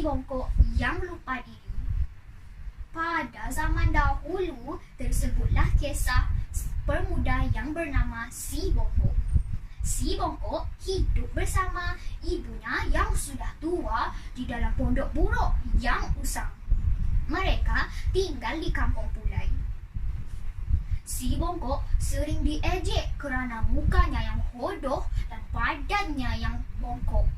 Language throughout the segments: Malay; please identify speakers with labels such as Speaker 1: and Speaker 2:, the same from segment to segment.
Speaker 1: bongkok yang lupa diri. Pada zaman dahulu, tersebutlah kisah pemuda yang bernama Si Bongkok. Si Bongkok hidup bersama ibunya yang sudah tua di dalam pondok buruk yang usang. Mereka tinggal di kampung Pulai. Si Bongkok sering diejek kerana mukanya yang hodoh dan badannya yang bongkok.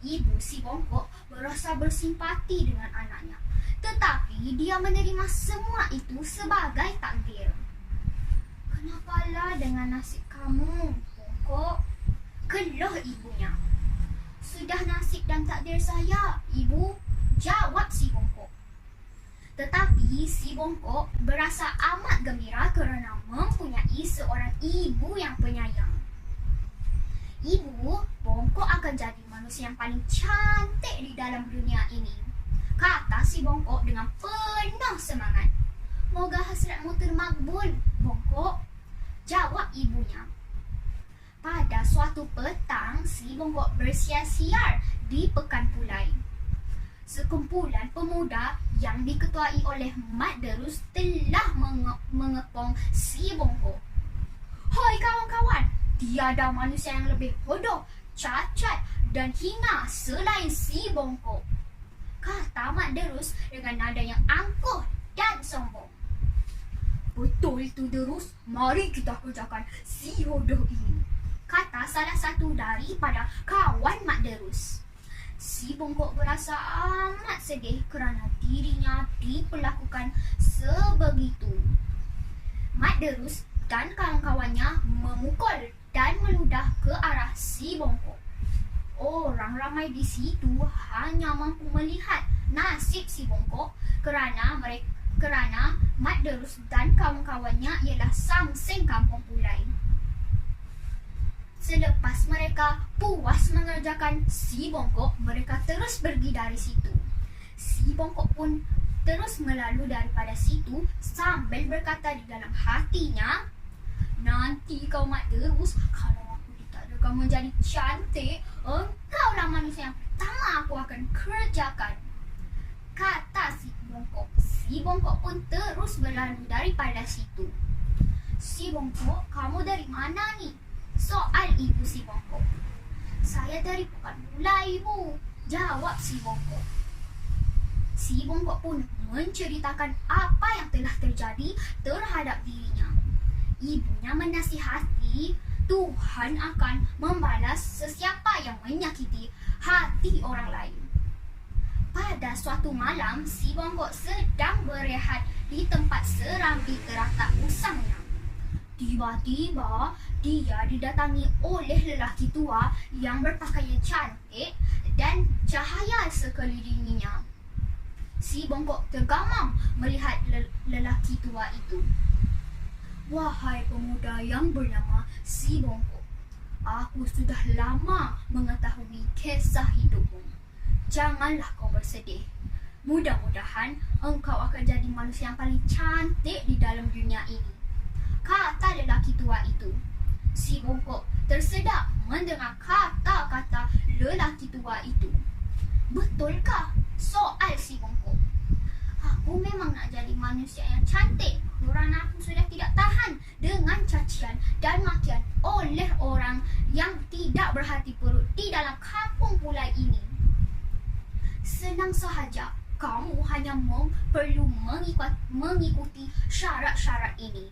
Speaker 1: Ibu Si Bongkok berasa bersimpati dengan anaknya, tetapi dia menerima semua itu sebagai takdir. "Kenapalah dengan nasib kamu, Bongkok?" keluh ibunya. "Sudah nasib dan takdir saya, Ibu," jawab Si Bongkok. Tetapi Si Bongkok berasa amat gembira kerana mempunyai seorang ibu yang penyayang. "Ibu, Bongkok akan jadi manusia yang paling cantik di dalam dunia ini," kata Si Bongkok dengan penuh semangat. "Moga hasratmu termakbul, Bongkok," jawab ibunya. Pada suatu petang, Si Bongkok bersiar-siar di Pekan Pulai. Sekumpulan pemuda yang diketuai oleh Mat Derus telah mengepung Si Bongkok. "Hai kawan-kawan, tiada manusia yang lebih bodoh, cacat dan hina selain Si Bongkok," kata Mat Derus dengan nada yang angkuh dan sombong. "Betul itu, Derus. Mari kita kerjakan si bodoh ini," kata salah satu daripada kawan Mak Derus. Si Bongkok berasa amat sedih kerana dirinya diperlakukan sebegitu. Mat Derus dan kawan-kawannya memukul dan meludah ke arah Si Bongkok. Orang ramai di situ hanya mampu melihat nasib Si Bongkok kerana Mat Derus dan kawan-kawannya ialah sangseng kampung Pulai. Selepas mereka puas mengerjakan Si Bongkok, mereka terus pergi dari situ. Si Bongkok pun terus melalu daripada situ sambil berkata di dalam hatinya, "Nanti kau Mat Derus, kalau aku ditakdirkan menjadi cantik, engkaulah manusia yang pertama aku akan kerjakan," kata Si Bongkok. Si Bongkok pun terus berlalu daripada situ. "Si Bongkok, kamu dari mana ni?" soal ibu Si Bongkok. "Saya dari Pekan Pulai, Ibu," jawab Si Bongkok. Si Bongkok pun menceritakan apa yang telah terjadi terhadap dirinya. Ibunya menasihati, Tuhan akan membalas sesiapa yang menyakiti hati orang lain. Pada suatu malam, Si Bongkok sedang berehat di tempat serambi teratak usangnya. Tiba-tiba, dia didatangi oleh lelaki tua yang berpakaian cantik dan cahaya sekelilinginya. Si Bongkok tergamam melihat lelaki tua itu. "Wahai pemuda yang bernama Si Bongkok, aku sudah lama mengetahui kisah hidupmu. Janganlah kau bersedih. Mudah-mudahan engkau akan jadi manusia yang paling cantik di dalam dunia ini," kata lelaki tua itu. Si Bongkok tersedak mendengar kata-kata lelaki tua itu. "Betulkah?" soal Si Bongkok. "Aku memang nak jadi manusia yang cantik kerana aku sudah tidak tahan dengan cacian dan makian oleh orang yang tidak berhati perut di dalam kampung Pulai ini." "Senang sahaja, kamu hanya perlu mengikuti syarat-syarat ini."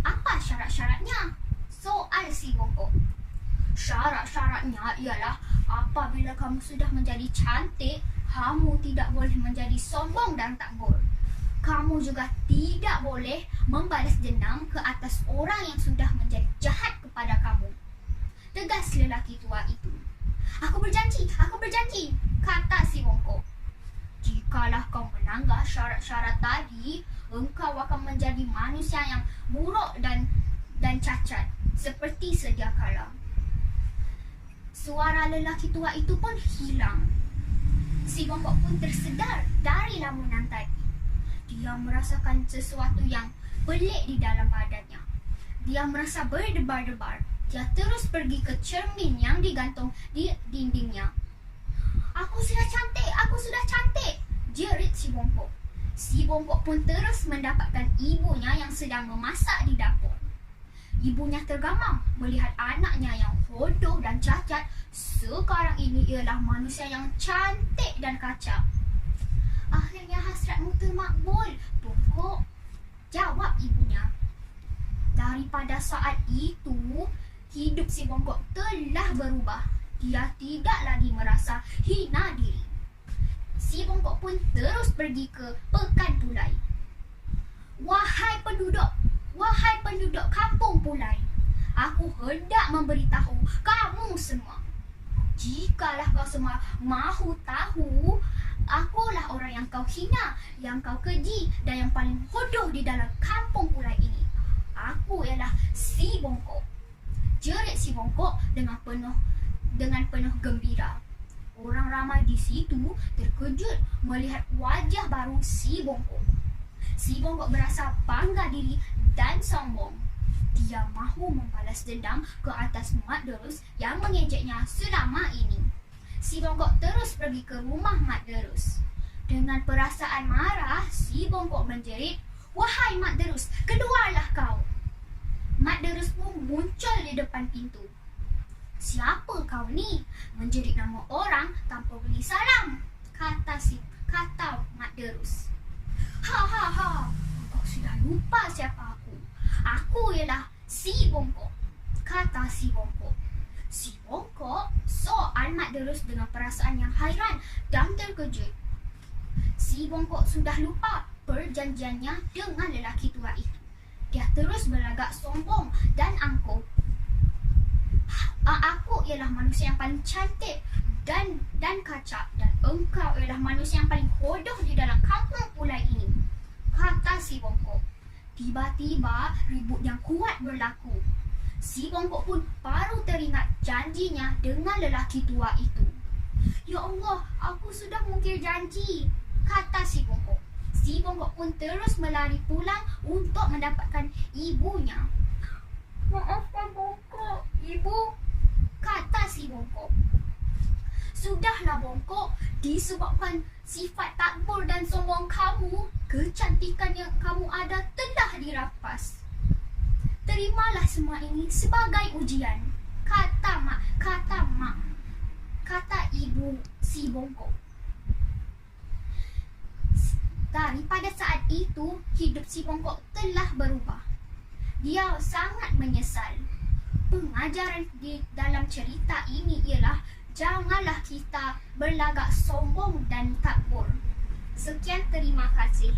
Speaker 1: "Apa syarat-syaratnya?" soal Si Bongkok. "Syarat-syaratnya ialah apabila kamu sudah menjadi cantik, kamu tidak boleh menjadi sombong dan takbur. Kamu juga tidak boleh membalas dendam ke atas orang yang sudah menjadi jahat kepada kamu," tegas lelaki tua itu. Aku berjanji," kata Si Bongkok. "Jikalau kau melanggar syarat-syarat tadi, engkau akan menjadi manusia yang buruk dan cacat seperti sedia kala." Suara lelaki tua itu pun hilang. Si Bongkok pun tersedar dari lamunan tadi. Dia merasakan sesuatu yang pelik di dalam badannya. Dia merasa berdebar-debar. Dia terus pergi ke cermin yang digantung di dindingnya. "Aku sudah cantik, aku Si bongkok pun terus mendapatkan ibunya yang sedang memasak di dapur. Ibunya tergamam melihat anaknya yang bodoh dan cacat sekarang ini ialah manusia yang cantik dan kacak. Akhirnya hasratmu termakbul, bongkok, jawab ibunya. Daripada saat itu, hidup si bongkok telah berubah. Dia tidak lagi merasa hina diri. Si bongkok pun terus pergi ke Pekan Pulai. Wahai penduduk kampung Pulai, aku hendak memberitahu kamu semua. Jikalau kau semua mahu tahu, akulah orang yang kau hina, yang kau keji dan yang paling bodoh di dalam kampung Pulai ini. Aku ialah si bongkok. Jerit si bongkok dengan penuh gembira. Orang ramai di situ terkejut melihat wajah baru si bongkok. Si bongkok berasa bangga diri dan sombong. Dia mahu membalas dendam ke atas Mak Derus yang mengejeknya selama ini. Si bongkok terus pergi ke rumah Mak Derus. Dengan perasaan marah, si bongkok menjerit, "Wahai Mak Derus, keluarlah kau!" Mak Derus pun muncul di depan pintu. "Siapa kau ni?" menjerit nama orang tanpa beri salam, kata Mak Derus. "Ha, kau sudah lupa siapa aku. Aku ialah si bongkok," kata si bongkok. Si bongkok soal Mak Derus dengan perasaan yang hairan dan terkejut. Si bongkok sudah lupa perjanjiannya dengan lelaki tua itu. Dia terus berlagak sombong dan angkuh. "Aku ialah manusia yang paling cantik dan kacak, dan engkau ialah manusia yang paling bodoh di dalam kampung Pulai ini," kata si bongkok. Tiba-tiba ribut yang kuat berlaku. Si bongkok pun baru teringat janjinya dengan lelaki tua itu. "Ya Allah, aku sudah mungkir janji," kata si bongkok. Si bongkok pun terus melari pulang untuk mendapatkan ibunya. "Maafkan bongkok, ibu," kata si bongkok. "Sudahlah bongkok, disebabkan sifat takbur dan sombong kamu, kecantikan yang kamu ada telah dirampas. Terimalah semua ini sebagai ujian," kata ibu si bongkok. Daripada saat itu, hidup si bongkok telah berubah. Dia sangat menyesal. Pengajaran di dalam cerita ini ialah janganlah kita berlagak sombong dan takbur. Sekian, terima kasih.